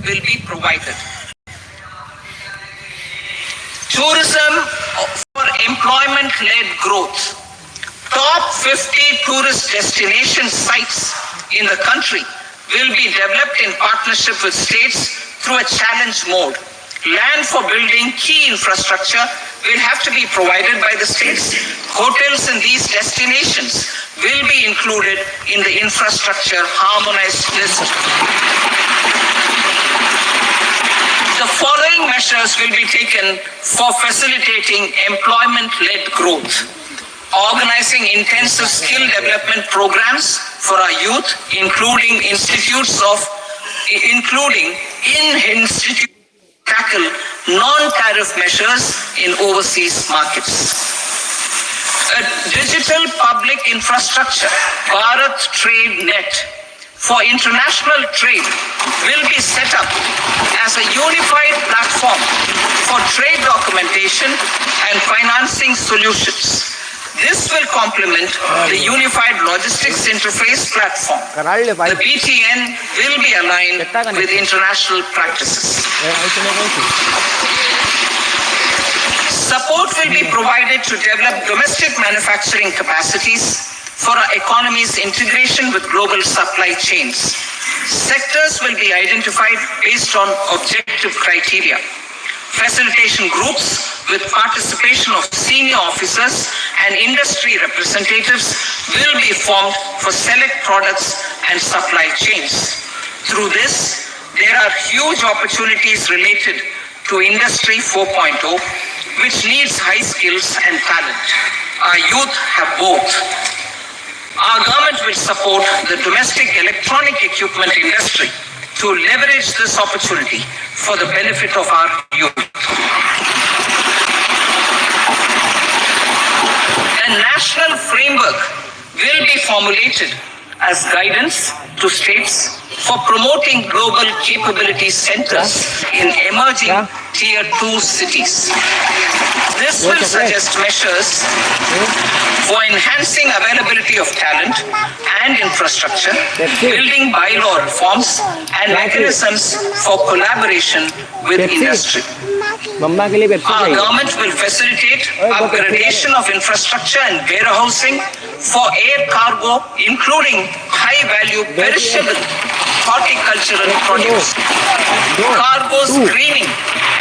will be provided. Tourism for employment-led growth. Top 50 tourist destination sites in the country will be developed in partnership with states through a challenge mode. Land for building key infrastructure will have to be provided by the states. Hotels in these destinations will be included in the infrastructure harmonized list. The following measures will be taken for facilitating employment-led growth. Organizing intensive skill development programs for our youth, including in-institute tackle non-tariff measures in overseas markets. A digital public infrastructure, Bharat Trade Net, for international trade will be set up as a unified platform for trade documentation and financing solutions. This will complement the Unified Logistics Interface platform. The BTN will be aligned with international practices. Support will be provided to develop domestic manufacturing capacities for our economy's integration with global supply chains. Sectors will be identified based on objective criteria. Facilitation groups with participation of senior officers and industry representatives will be formed for select products and supply chains. Through this, there are huge opportunities related to Industry 4.0, which needs high skills and talent. Our youth have both. Our government will support the domestic electronic equipment industry to leverage this opportunity for the benefit of our youth. A national framework will be formulated as guidance to states for promoting global capability centers in emerging Tier 2 cities. This will suggest measures for enhancing availability of talent and infrastructure, building bylaw reforms, and mechanisms for collaboration with industry. Our government will facilitate upgradation of infrastructure and warehousing for air cargo, including high-value perishable horticultural produce. Cargo screening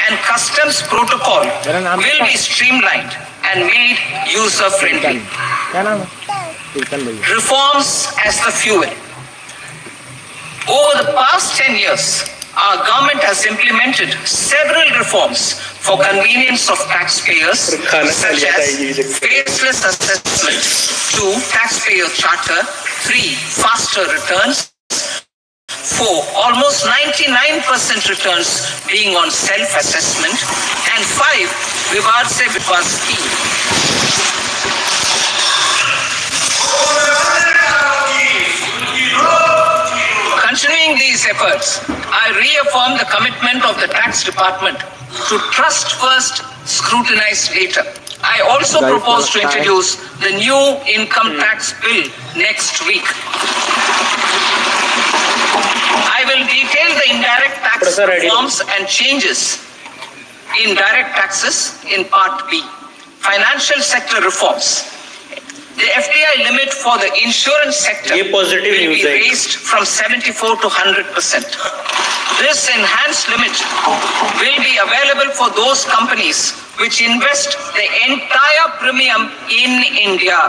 and customs protocol will be streamlined and made user-friendly. Reforms as the fuel. Over the past 10 years, our government has implemented several reforms for convenience of taxpayers, such as faceless assessment, 2. Taxpayer charter, 3. Faster returns, 4. Almost 99% returns being on self-assessment, and 5. Vivad se Vivad scheme. Continuing these efforts, I reaffirm the commitment of the tax department to trust first, scrutinize data. I also propose to introduce the new income tax bill next week. I will detail the indirect tax reforms and changes in direct taxes in Part B. Financial sector reforms. The FDI limit for the insurance sector will be raised from 74 to 100%. This enhanced limit will be available for those companies which invest the entire premium in India.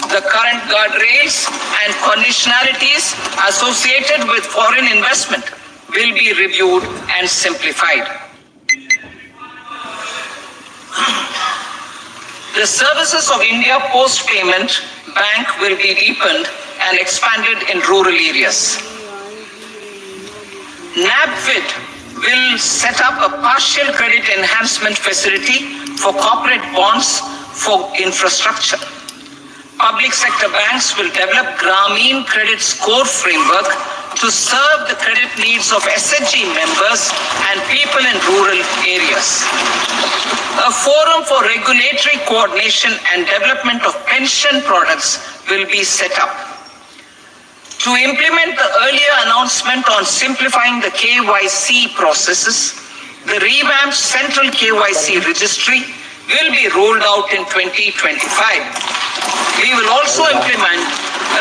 The current guardrails and conditionalities associated with foreign investment will be reviewed and simplified. The services of India Post Payment Bank will be deepened and expanded in rural areas. NABFID will set up a partial credit enhancement facility for corporate bonds for infrastructure. Public sector banks will develop Grameen Credit Score Framework to serve the credit needs of SHG members and people in rural areas. A forum for regulatory coordination and development of pension products will be set up. To implement the earlier announcement on simplifying the KYC processes, the revamped Central KYC Registry will be rolled out in 2025. We will also implement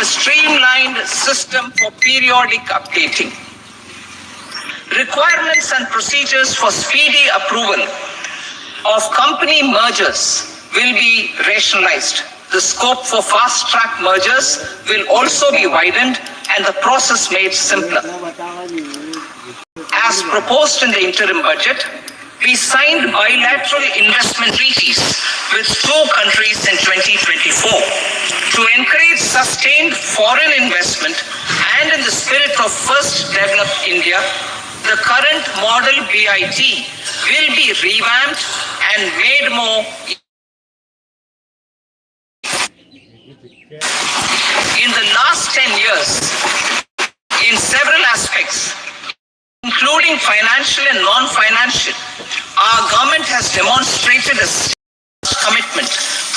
a streamlined system for periodic updating. Requirements and procedures for speedy approval of company mergers will be rationalized. The scope for fast-track mergers will also be widened and the process made simpler. As proposed in the interim budget, we signed bilateral investment treaties with 2 countries in 2024 to encourage sustained foreign investment, and in the spirit of First Develop India, the current model BIT will be revamped and made more. In the last 10 years, in several aspects, including financial and non-financial, our government has demonstrated a commitment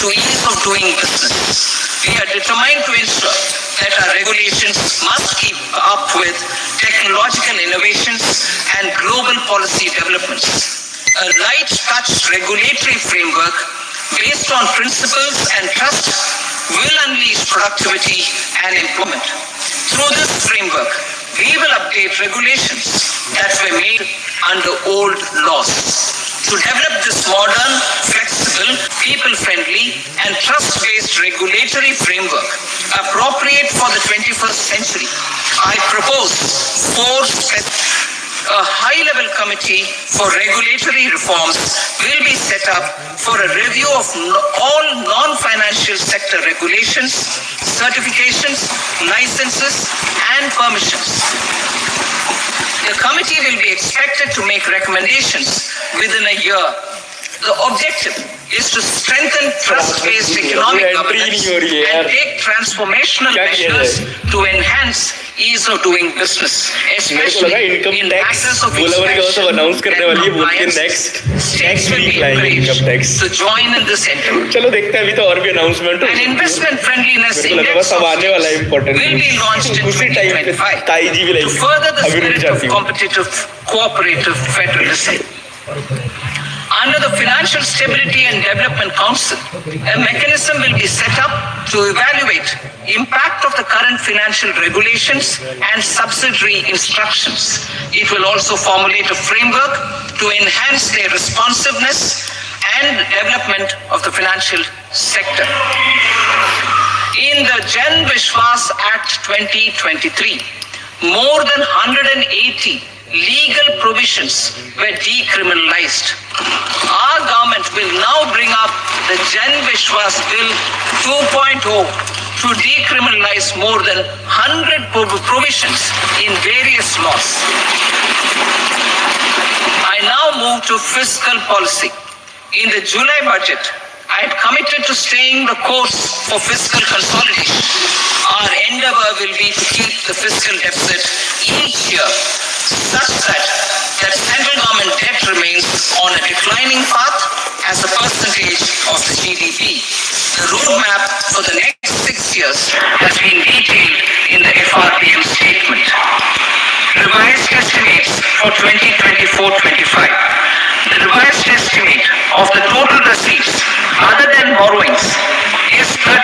to ease of doing business. We are determined to ensure that our regulations must keep up with technological innovations and global policy developments. A light-touch regulatory framework based on principles and trust will unleash productivity and employment. Through this framework, we will update regulations that were made under old laws. To develop this modern, flexible, people-friendly, and trust-based regulatory framework appropriate for the 21st century, I propose 4 specific. A high-level committee for regulatory reforms will be set up for a review of all non-financial sector regulations, certifications, licenses, and permissions. The committee will be expected to make recommendations within a year. The objective is to strengthen trust-based economic governance and take transformational measures to enhance ease of doing business, especially in matters of inspection and compliance. States will be encouraged to join in this effort. An investment friendliness index will be launched in 2025 to further the spirit of competitive, cooperative federalism. Under the Financial Stability and Development Council, a mechanism will be set up to evaluate impact of the current financial regulations and subsidiary instructions. It will also formulate a framework to enhance their responsiveness and development of the financial sector. In the Jan Vishwas Act 2023, more than 180 legal provisions were decriminalized. Our government will now bring up the Jan Vishwas Bill 2.0 to decriminalize more than 100 provisions in various laws. I now move to fiscal policy. In the July budget, I had committed to staying the course for fiscal consolidation. Our endeavor will be to keep the fiscal deficit each year such that central government debt remains on a declining path as a percentage of the GDP. The roadmap for the next 6 years has been detailed in the FRPM statement. Revised estimates for 2024-25. The revised estimate of the total receipts other than borrowings is 30